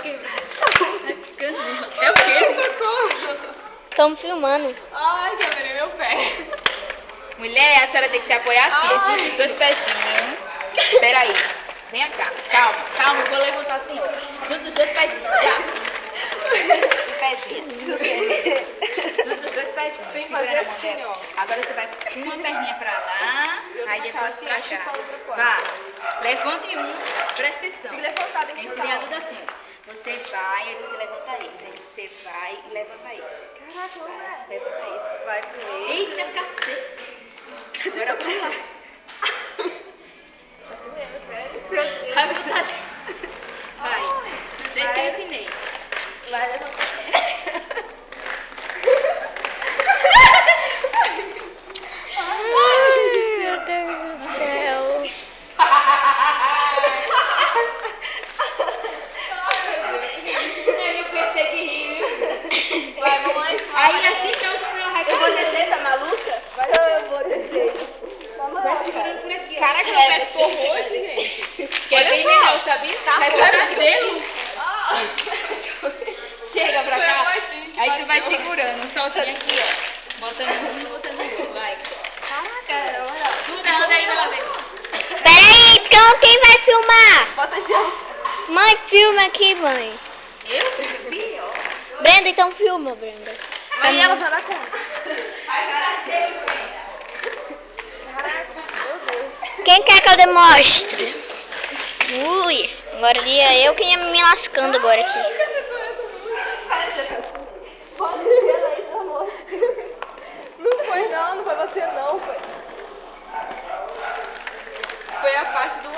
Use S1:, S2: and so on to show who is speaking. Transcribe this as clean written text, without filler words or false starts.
S1: É o quê? Socorro.
S2: Estamos filmando.
S1: Ai, quebrei meu pé.
S3: Mulher, a senhora tem que se apoiar assim, junta os seus pezinhos. Espera aí. Vem cá. Calma, eu vou levantar a senhora. Junta os dois pezinhos, já. Que pezinho. Junta os dois pezinhos.
S1: Tem que fazer assim, ó.
S3: Agora você vai com uma perninha pra lá, aí depois
S1: assim,
S3: pra
S1: ó,
S3: cá.
S1: chupando pra fora.
S3: Vá. Levante um, presta atenção.
S1: Tem que levantar, tem que chutar.
S3: tudo assim. Você vai, aí você levanta esse. Aí você vai e levanta esse.
S1: Caraca, não é.
S3: Levanta esse.
S1: Vai com ele.
S3: Eita, cacete. Agora pra lá.
S1: Meu Deus.
S3: Vai botar. Vai. Do jeito que eu ensinei.
S1: Vai levantar.
S2: Ai, meu Deus do céu.
S3: Eu pensei que riu.
S1: Vai, mamãe.
S3: Aí assim que eu vai
S1: Eu vou descer, tá maluca? Vai, eu vou descer.
S3: Vai segurando por aqui, ó.
S1: Caraca, meu pé ficou roxo, gente.
S3: Que é bem legal, sabia?
S1: Tá
S3: Vai
S1: roxo.
S3: botar gelo. Chega pra
S1: Foi
S3: cá.
S1: a Martins que
S3: Aí tu vai
S1: bateu.
S3: segurando, soltinho aqui, ó. Botando um e botando o outro, vai.
S1: Caraca, na moral.
S3: Tudo, anda aí, vai lá ver.
S2: Peraí, então quem vai filmar?
S1: Bota esse ó.
S2: Mãe, filma aqui, mãe.
S3: Eu? Pior.
S2: Brenda, então filma, Brenda.
S1: Aí ela vai dar conta.
S3: Vai ficar cheio,
S1: Caraca, meu Deus.
S2: Quem quer que eu demonstre? Ui, agora ia eu que ia me lascando agora aqui.
S1: Pode ver aí, pelo amor de Deus. Não foi não vai bater não, foi. Foi a parte do